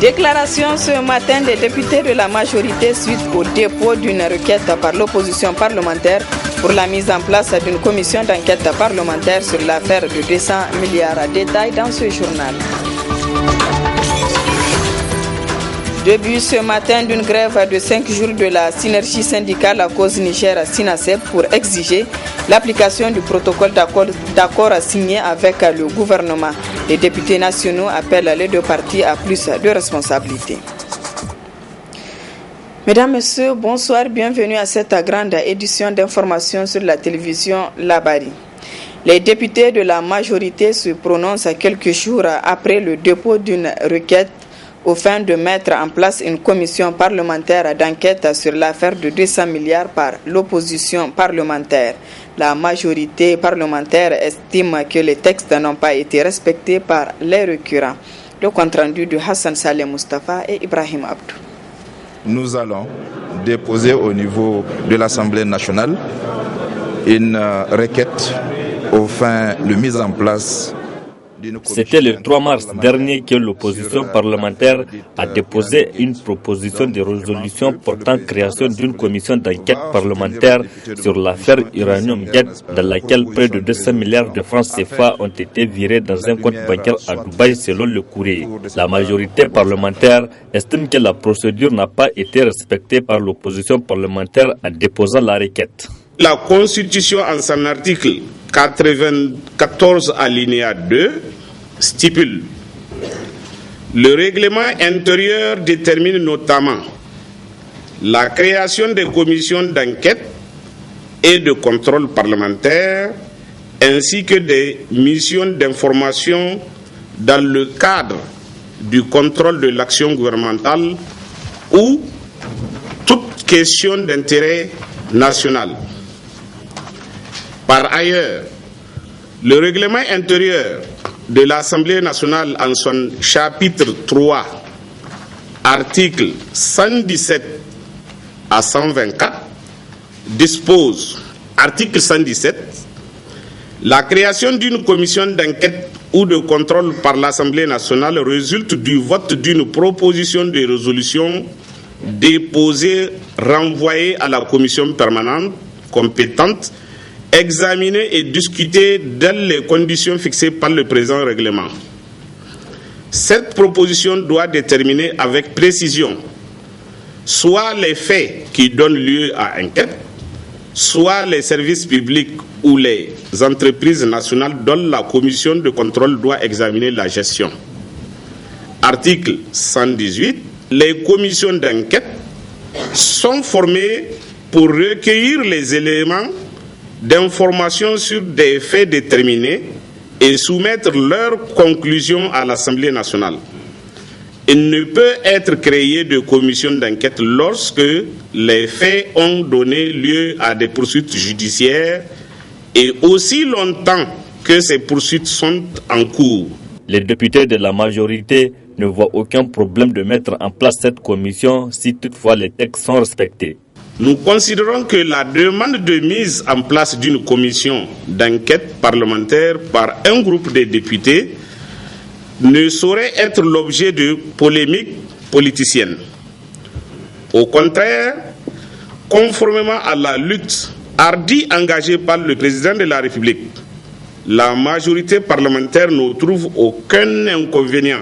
Déclaration ce matin des députés de la majorité suite au dépôt d'une requête par l'opposition parlementaire pour la mise en place d'une commission d'enquête parlementaire sur l'affaire de 200 milliards. Détails dans ce journal. Début ce matin d'une grève de 5 jours de la synergie syndicale à cause Niger-Sinaseb pour exiger l'application du protocole d'accord signé avec le gouvernement. Les députés nationaux appellent les deux parties à plus de responsabilités. Mesdames, Messieurs, bonsoir, bienvenue à cette grande édition d'information sur la télévision Labari. Les députés de la majorité se prononcent quelques jours après le dépôt d'une requête au fin de mettre en place une commission parlementaire d'enquête sur l'affaire de 200 milliards par l'opposition parlementaire. La majorité parlementaire estime que les textes n'ont pas été respectés par les récurrents. Le compte-rendu de Hassan Saleh Mustafa et Ibrahim Abdou. Nous allons déposer au niveau de l'Assemblée nationale une requête au fin de mise en place. C'était le 3 mars dernier que l'opposition parlementaire a déposé une proposition de résolution portant création d'une commission d'enquête parlementaire sur l'affaire Uranium Gate, dans laquelle près de 200 milliards de francs CFA ont été virés dans un compte bancaire à Dubaï selon le courrier. La majorité parlementaire estime que la procédure n'a pas été respectée par l'opposition parlementaire en déposant la requête. La Constitution, en son article 94 alinéa 2, stipule: le règlement intérieur détermine notamment la création des commissions d'enquête et de contrôle parlementaire, ainsi que des missions d'information dans le cadre du contrôle de l'action gouvernementale ou toute question d'intérêt national. Par ailleurs, le règlement intérieur de l'Assemblée nationale en son chapitre 3, article 117 à 124, dispose, article 117, la création d'une commission d'enquête ou de contrôle par l'Assemblée nationale résulte du vote d'une proposition de résolution déposée, renvoyée à la commission permanente compétente, examiner et discuter dans les conditions fixées par le présent règlement. Cette proposition doit déterminer avec précision soit les faits qui donnent lieu à enquête, soit les services publics ou les entreprises nationales dont la commission de contrôle doit examiner la gestion. Article 118. Les commissions d'enquête sont formées pour recueillir les éléments d'informations sur des faits déterminés et soumettre leurs conclusions à l'Assemblée nationale. Il ne peut être créé de commission d'enquête lorsque les faits ont donné lieu à des poursuites judiciaires et aussi longtemps que ces poursuites sont en cours. Les députés de la majorité ne voient aucun problème de mettre en place cette commission si toutefois les textes sont respectés. Nous considérons que la demande de mise en place d'une commission d'enquête parlementaire par un groupe de députés ne saurait être l'objet de polémiques politiciennes. Au contraire, conformément à la lutte hardie engagée par le président de la République, la majorité parlementaire ne trouve aucun inconvénient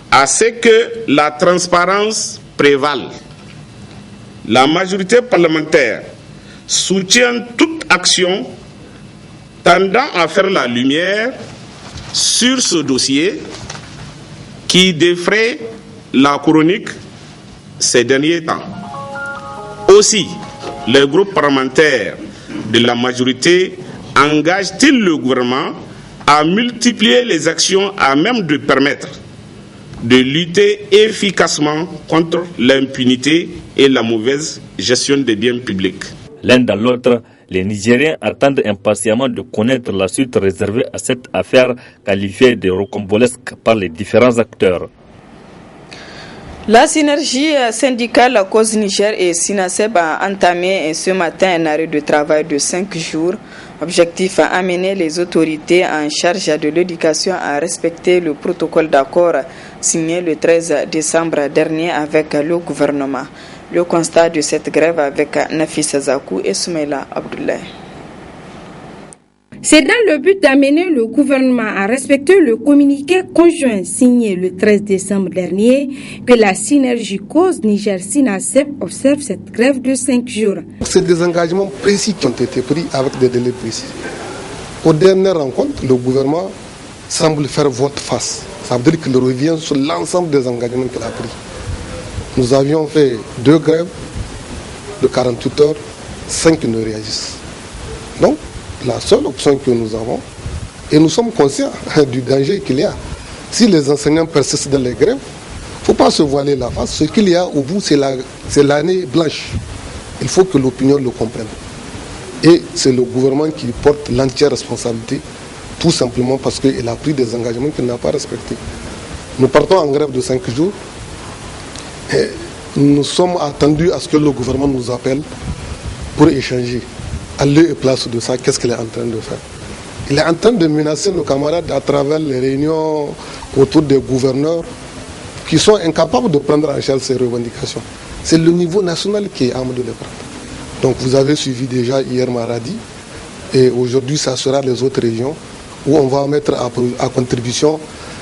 à ce que la transparence prévale. La majorité parlementaire soutient toute action tendant à faire la lumière sur ce dossier qui défraie la chronique ces derniers temps. Aussi, le groupe parlementaire de la majorité engage-t-il le gouvernement à multiplier les actions à même de permettre de lutter efficacement contre l'impunité et la mauvaise gestion des biens publics. L'un dans l'autre, les Nigériens attendent impatiemment de connaître la suite réservée à cette affaire qualifiée de rocambolesque par les différents acteurs. La synergie syndicale cause Niger et Sinaseb a entamé ce matin un arrêt de travail de 5 jours. Objectif à amener les autorités en charge de l'éducation à respecter le protocole d'accord signé le 13 décembre dernier avec le gouvernement. Le constat de cette grève avec Nafissa Zakou et Soumaïla Abdoulaye. C'est dans le but d'amener le gouvernement à respecter le communiqué conjoint signé le 13 décembre dernier que la synergie cause Niger-SYNACEP observe cette grève de 5 jours. C'est des engagements précis qui ont été pris avec des délais précis. Aux dernières rencontres, le gouvernement semble faire volte-face. Ça veut dire qu'il revient sur l'ensemble des engagements qu'il a pris. Nous avions fait 2 grèves de 48 heures, 5 qui ne réagissent. Donc, la seule option que nous avons, et nous sommes conscients du danger qu'il y a. Si les enseignants persistent dans les grèves, il ne faut pas se voiler la face. Ce qu'il y a au bout, c'est l'année blanche. Il faut que l'opinion le comprenne. Et c'est le gouvernement qui porte l'entière responsabilité, tout simplement parce qu'il a pris des engagements qu'il n'a pas respectés. Nous partons en grève de 5 jours. Et nous sommes attendus à ce que le gouvernement nous appelle pour échanger. À lieu et place de ça, qu'est-ce qu'il est en train de faire? Il est en train de menacer nos camarades à travers les réunions autour des gouverneurs qui sont incapables de prendre en charge ces revendications. C'est le niveau national qui est arme de les prendre. Donc vous avez suivi déjà hier Maradi et aujourd'hui ça sera les autres régions où on va mettre à contribution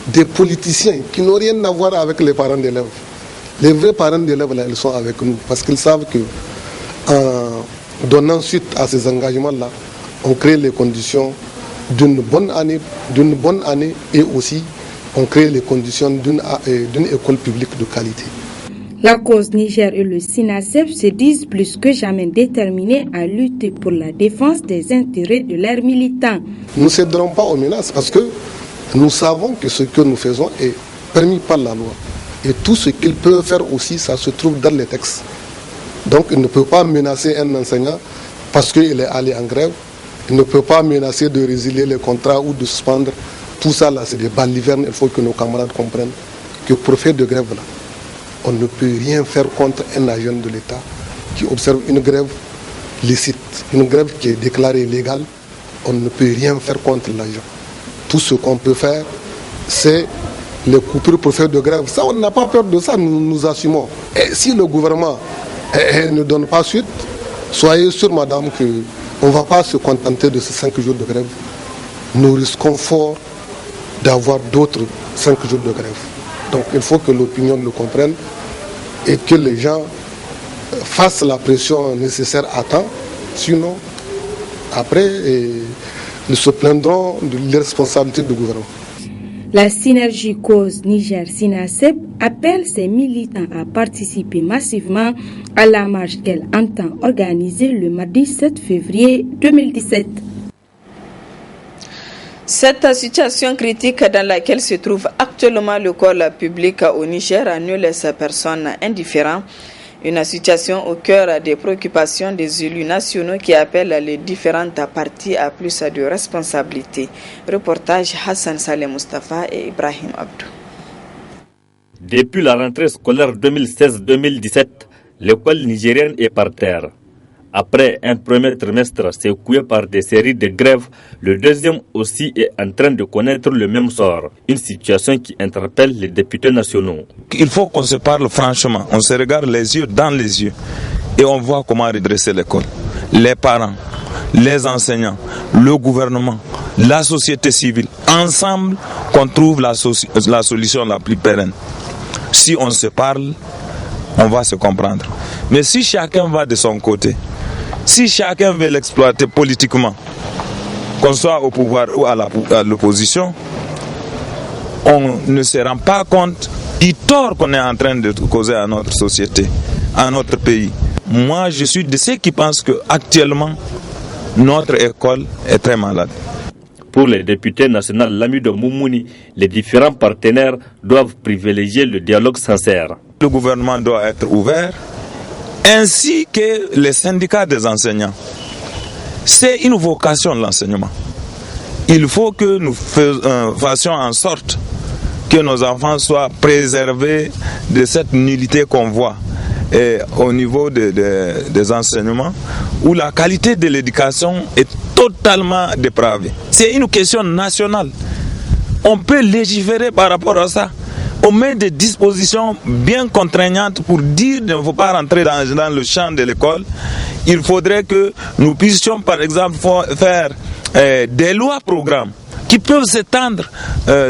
des politiciens qui n'ont rien à voir avec les parents d'élèves. Les vrais parents d'élèves là, ils sont avec nous parce qu'ils savent que donnant suite à ces engagements-là, on crée les conditions d'une bonne année et aussi on crée les conditions d'une école publique de qualité. La cause Niger et le SYNACEP se disent plus que jamais déterminés à lutter pour la défense des intérêts de leurs militants. Nous ne céderons pas aux menaces parce que nous savons que ce que nous faisons est permis par la loi. Et tout ce qu'ils peuvent faire aussi, ça se trouve dans les textes. Donc il ne peut pas menacer un enseignant parce qu'il est allé en grève. Il ne peut pas menacer de résilier les contrats ou de suspendre. Tout ça là, c'est des balivernes. Il faut que nos camarades comprennent que pour faire de grève là, on ne peut rien faire contre un agent de l'État qui observe une grève licite, une grève qui est déclarée légale. On ne peut rien faire contre l'agent. Tout ce qu'on peut faire, c'est les coupures pour faire de grève. Ça, on n'a pas peur de ça, nous assumons. Et si le gouvernement ne donne pas suite, soyez sûrs, madame, qu'on ne va pas se contenter de ces 5 jours de grève. Nous risquons fort d'avoir d'autres 5 jours de grève. Donc il faut que l'opinion le comprenne et que les gens fassent la pression nécessaire à temps. Sinon, après, ils se plaindront de l'irresponsabilité du gouvernement. La synergie cause Niger-SYNACEP appelle ses militants à participer massivement à la marche qu'elle entend organiser le mardi 7 février 2017. Cette situation critique dans laquelle se trouve actuellement l'école publique au Niger ne laisse personne indifférent. Une situation au cœur des préoccupations des élus nationaux qui appellent les différentes parties à plus de responsabilités. Reportage Hassan Saleh Mustafa et Ibrahim Abdou. Depuis la rentrée scolaire 2016-2017, l'école nigérienne est par terre. Après un premier trimestre secoué par des séries de grèves, le deuxième aussi est en train de connaître le même sort. Une situation qui interpelle les députés nationaux. Il faut qu'on se parle franchement, on se regarde les yeux dans les yeux et on voit comment redresser l'école. Les parents, les enseignants, le gouvernement, la société civile, ensemble qu'on trouve la solution la plus pérenne. Si on se parle, on va se comprendre. Mais si chacun va de son côté, si chacun veut l'exploiter politiquement, qu'on soit au pouvoir ou à l'opposition, on ne se rend pas compte du tort qu'on est en train de causer à notre société, à notre pays. Moi, je suis de ceux qui pensent qu'actuellement, notre école est très malade. Pour les députés nationaux Lamido Moumouni, les différents partenaires doivent privilégier le dialogue sincère. Le gouvernement doit être ouvert, ainsi que les syndicats des enseignants. C'est une vocation de l'enseignement. Il faut que nous fassions en sorte que nos enfants soient préservés de cette nullité qu'on voit au niveau des enseignements, où la qualité de l'éducation est totalement dépravée. C'est une question nationale. On peut légiférer par rapport à ça. on met des dispositions bien contraignantes pour dire qu'il ne faut pas rentrer dans le champ de l'école. Il faudrait que nous puissions par exemple faire des lois-programmes qui peuvent s'étendre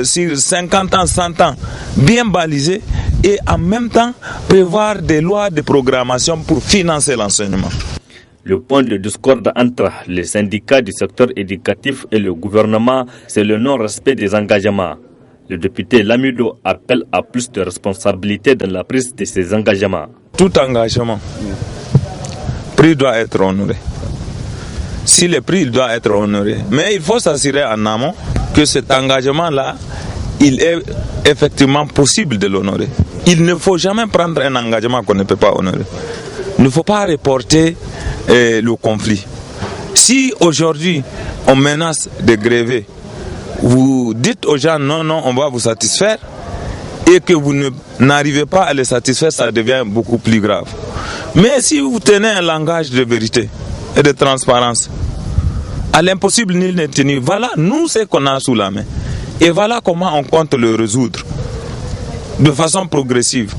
sur 50 ans, 100 ans, bien balisées, et en même temps prévoir des lois de programmation pour financer l'enseignement. Le point de discorde entre les syndicats du secteur éducatif et le gouvernement, c'est le non-respect des engagements. Le député Lamido appelle à plus de responsabilité dans la prise de ces engagements. Tout engagement, prix doit être honoré. Si le prix doit être honoré, mais il faut s'assurer en amont que cet engagement-là, il est effectivement possible de l'honorer. Il ne faut jamais prendre un engagement qu'on ne peut pas honorer. Il ne faut pas reporter le conflit. Si aujourd'hui on menace de gréver, vous dites aux gens non, on va vous satisfaire, et que vous n'arrivez pas à les satisfaire, ça devient beaucoup plus grave. Mais si vous tenez un langage de vérité et de transparence, à l'impossible nul n'est tenu. Voilà, nous, ce qu'on a sous la main. Et voilà comment on compte le résoudre de façon progressive.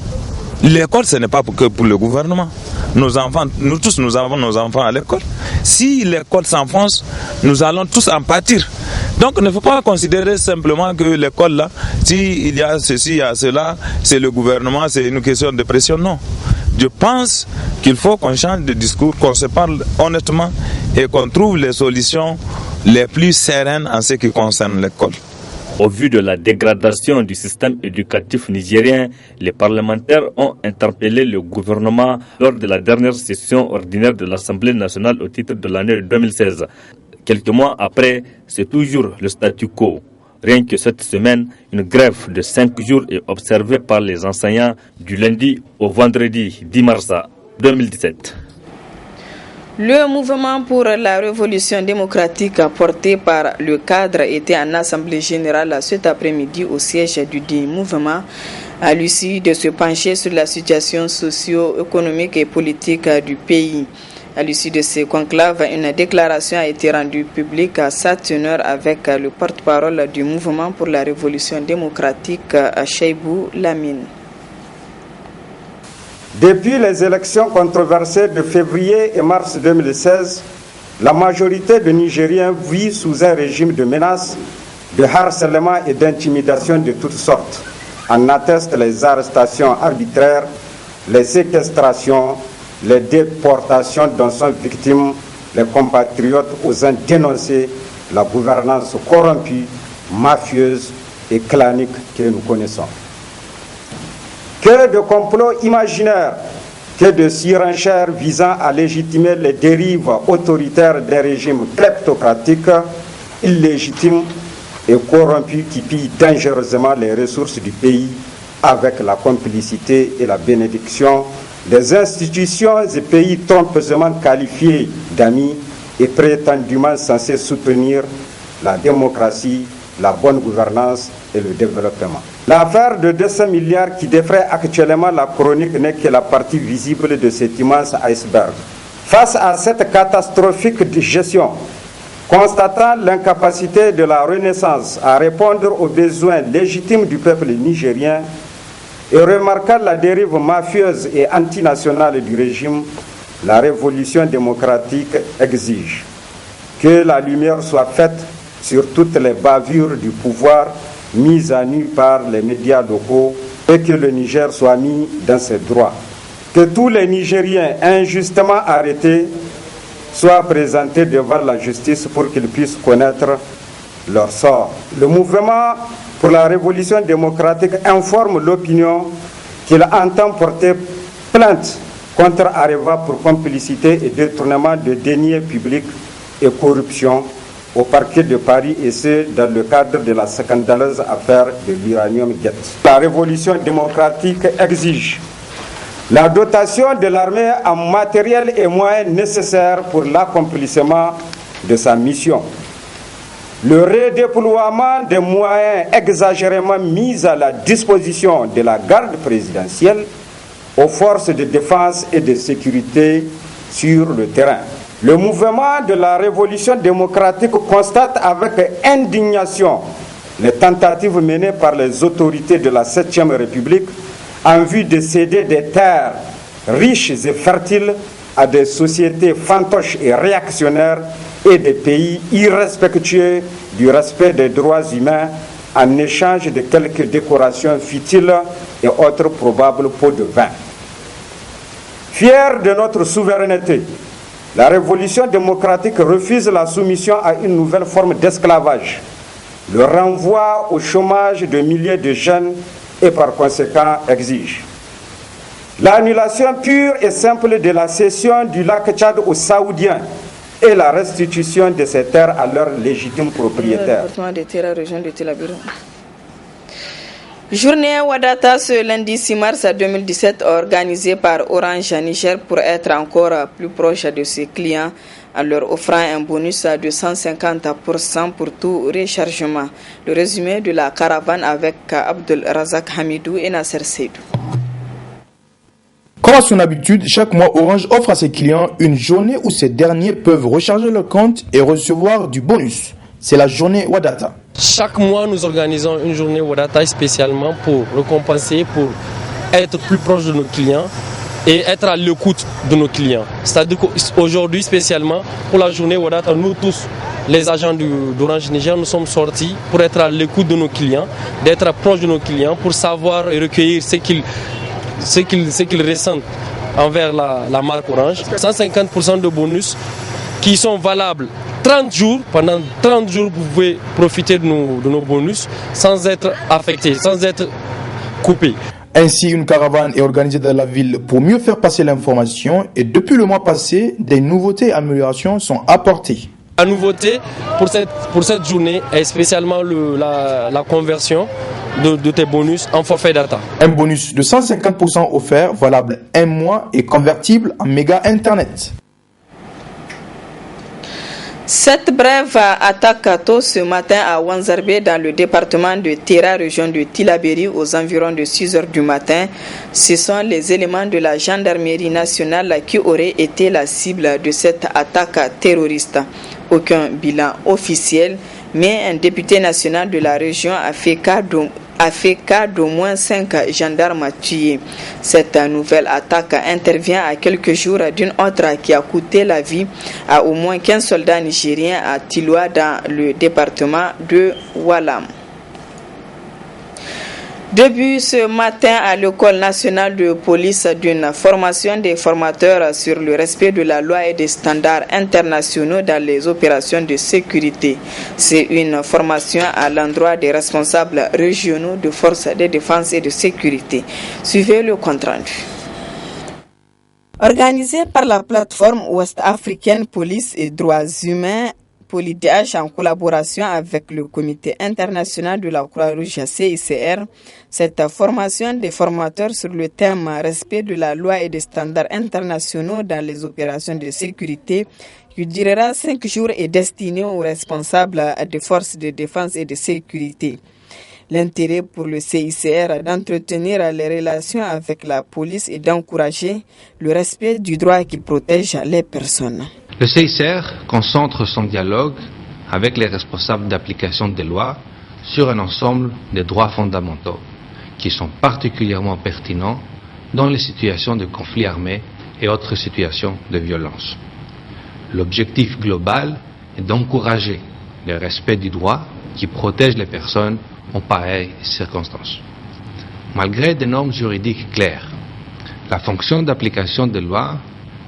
L'école, ce n'est pas que pour le gouvernement. Nos enfants, nous tous, nous avons nos enfants à l'école. Si l'école s'enfonce, nous allons tous en pâtir. Donc, il ne faut pas considérer simplement que l'école, là, s'il y a ceci, il y a cela, c'est le gouvernement, c'est une question de pression. Non. Je pense qu'il faut qu'on change de discours, qu'on se parle honnêtement et qu'on trouve les solutions les plus sereines en ce qui concerne l'école. Au vu de la dégradation du système éducatif nigérien, les parlementaires ont interpellé le gouvernement lors de la dernière session ordinaire de l'Assemblée nationale au titre de l'année 2016. Quelques mois après, c'est toujours le statu quo. Rien que cette semaine, une grève de 5 jours est observée par les enseignants du lundi au vendredi 10 mars 2017. Le mouvement pour la révolution démocratique porté par le cadre était en assemblée générale cet après-midi au siège du dit mouvement à l'issue de se pencher sur la situation socio-économique et politique du pays. À l'issue de ce conclave, une déclaration a été rendue publique à sa teneur avec le porte-parole du mouvement pour la révolution démocratique, Cheibou Lamine. Depuis les élections controversées de février et mars 2016, la majorité de Nigériens vit sous un régime de menaces, de harcèlement et d'intimidation de toutes sortes. En attestent les arrestations arbitraires, les séquestrations, les déportations dont sont victimes les compatriotes osant dénoncer la gouvernance corrompue, mafieuse et clanique que nous connaissons. Que de complots imaginaires, que de surenchères visant à légitimer les dérives autoritaires des régimes kleptocratiques, illégitimes et corrompus qui pillent dangereusement les ressources du pays avec la complicité et la bénédiction des institutions et pays trompeusement qualifiés d'amis et prétendument censés soutenir la démocratie, la bonne gouvernance et le développement. L'affaire de 200 milliards qui défraie actuellement la chronique n'est que la partie visible de cet immense iceberg. Face à cette catastrophique gestion, constatant l'incapacité de la Renaissance à répondre aux besoins légitimes du peuple nigérien et remarquant la dérive mafieuse et antinationale du régime, la révolution démocratique exige que la lumière soit faite sur toutes les bavures du pouvoir mises à nu par les médias locaux et que le Niger soit mis dans ses droits. Que tous les Nigériens injustement arrêtés soient présentés devant la justice pour qu'ils puissent connaître leur sort. Le mouvement pour la révolution démocratique informe l'opinion qu'il entend porter plainte contre Areva pour complicité et détournement de deniers publics et corruption au parquet de Paris et ce dans le cadre de la scandaleuse affaire de l'Uranium Gate. La révolution démocratique exige la dotation de l'armée en matériel et moyens nécessaires pour l'accomplissement de sa mission. Le redéploiement des moyens exagérément mis à la disposition de la garde présidentielle aux forces de défense et de sécurité sur le terrain. Le mouvement de la révolution démocratique constate avec indignation les tentatives menées par les autorités de la 7e République en vue de céder des terres riches et fertiles à des sociétés fantoches et réactionnaires et des pays irrespectueux du respect des droits humains en échange de quelques décorations futiles et autres probables pots de vin. Fiers de notre souveraineté, la révolution démocratique refuse la soumission à une nouvelle forme d'esclavage, le renvoi au chômage de milliers de jeunes et par conséquent exige l'annulation pure et simple de la cession du lac Tchad aux Saoudiens et la restitution de ces terres à leurs légitimes propriétaires. Journée Wadata ce lundi 6 mars 2017 organisée par Orange Niger pour être encore plus proche de ses clients en leur offrant un bonus de 150% pour tout rechargement. Le résumé de la caravane avec Abdul Razak Hamidou et Nasser Seydou. Comme à son habitude, chaque mois, Orange offre à ses clients une journée où ces derniers peuvent recharger leur compte et recevoir du bonus. C'est la journée Wadata. Chaque mois, nous organisons une journée Wadata spécialement pour récompenser, pour être plus proche de nos clients et être à l'écoute de nos clients. C'est-à-dire qu'aujourd'hui, spécialement, pour la journée Wadata, nous tous, les agents d'Orange Niger, nous sommes sortis pour être à l'écoute de nos clients, d'être proche de nos clients, pour savoir et recueillir ce qu'ils ressentent envers la marque Orange. 150% de bonus qui sont valables 30 jours. Pendant 30 jours, vous pouvez profiter de nos bonus sans être affecté, sans être coupé. Ainsi, une caravane est organisée dans la ville pour mieux faire passer l'information et depuis le mois passé, des nouveautés et améliorations sont apportées. La nouveauté pour cette journée est spécialement la conversion de tes bonus en forfait data. Un bonus de 150% offert, valable 1 mois et convertible en méga internet. Cette brève attaque tôt ce matin à Wanzarbe dans le département de Terra, région de Tillabéri, aux environs de 6 heures du matin. Ce sont les éléments de la gendarmerie nationale qui auraient été la cible de cette attaque terroriste. Aucun bilan officiel, mais un député national de la région a fait cas d'au moins 5 gendarmes tués. Cette nouvelle attaque intervient à quelques jours d'une autre qui a coûté la vie à au moins 15 soldats nigériens à Tiloa dans le département de Walam. Début ce matin à l'école nationale de police d'une formation des formateurs sur le respect de la loi et des standards internationaux dans les opérations de sécurité. C'est une formation à l'endroit des responsables régionaux de forces de défense et de sécurité. Suivez le compte rendu. Organisée par la plateforme ouest-africaine Police et Droits Humains, POLIDH en collaboration avec le Comité international de la Croix-Rouge CICR, cette formation des formateurs sur le thème respect de la loi et des standards internationaux dans les opérations de sécurité qui durera 5 jours est destinée aux responsables des forces de défense et de sécurité. L'intérêt pour le CICR d'entretenir les relations avec la police et d'encourager le respect du droit qui protège les personnes. Le CICR concentre son dialogue avec les responsables d'application des lois sur un ensemble de droits fondamentaux qui sont particulièrement pertinents dans les situations de conflits armés et autres situations de violence. L'objectif global est d'encourager le respect du droit qui protège les personnes en pareilles circonstances. Malgré des normes juridiques claires, la fonction d'application des lois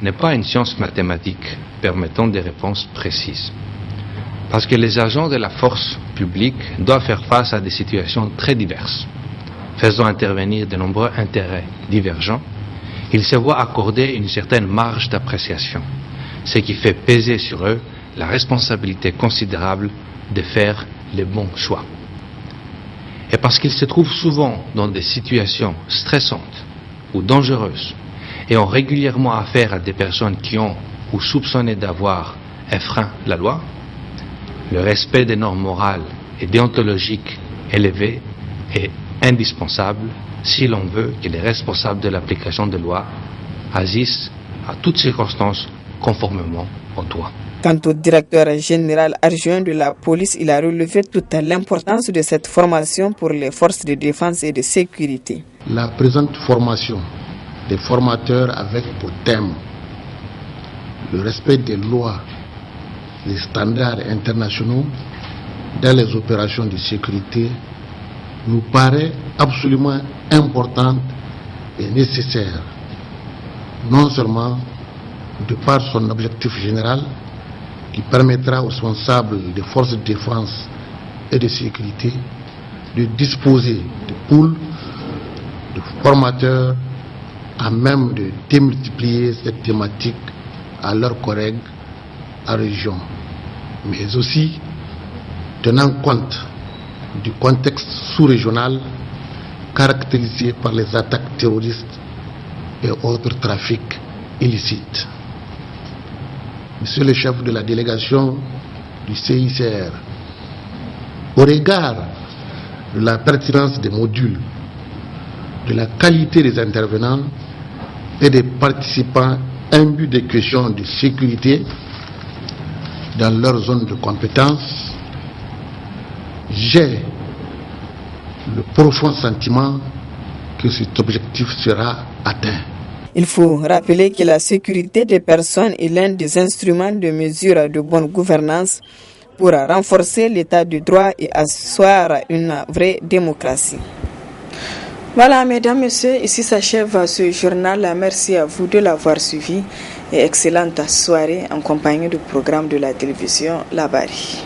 n'est pas une science mathématique permettant des réponses précises. Parce que les agents de la force publique doivent faire face à des situations très diverses, faisant intervenir de nombreux intérêts divergents, ils se voient accorder une certaine marge d'appréciation, ce qui fait peser sur eux la responsabilité considérable de faire les bons choix. Et parce qu'ils se trouvent souvent dans des situations stressantes ou dangereuses et ont régulièrement affaire à des personnes qui ont ou soupçonnées d'avoir enfreint la loi, le respect des normes morales et déontologiques élevées est indispensable si l'on veut que les responsables de l'application des lois agissent à toutes circonstances conformément au droit. Quant au directeur général adjoint de la police, il a relevé toute l'importance de cette formation pour les forces de défense et de sécurité. La présente formation des formateurs avec pour thème le respect des lois, les standards internationaux dans les opérations de sécurité nous paraît absolument importante et nécessaire, non seulement de par son objectif général qui permettra aux responsables des forces de défense et de sécurité de disposer de pools de formateurs à même de démultiplier cette thématique à leurs collègues en région, mais aussi tenant compte du contexte sous-régional caractérisé par les attaques terroristes et autres trafics illicites. Monsieur le chef de la délégation du CICR, au regard de la pertinence des modules, de la qualité des intervenants et des participants imbus des questions de sécurité dans leur zone de compétence, j'ai le profond sentiment que cet objectif sera atteint. Il faut rappeler que la sécurité des personnes est l'un des instruments de mesure de bonne gouvernance pour renforcer l'état de droit et asseoir une vraie démocratie. Voilà, mesdames, messieurs, ici s'achève ce journal. Merci à vous de l'avoir suivi et excellente soirée en compagnie du programme de la télévision Labari.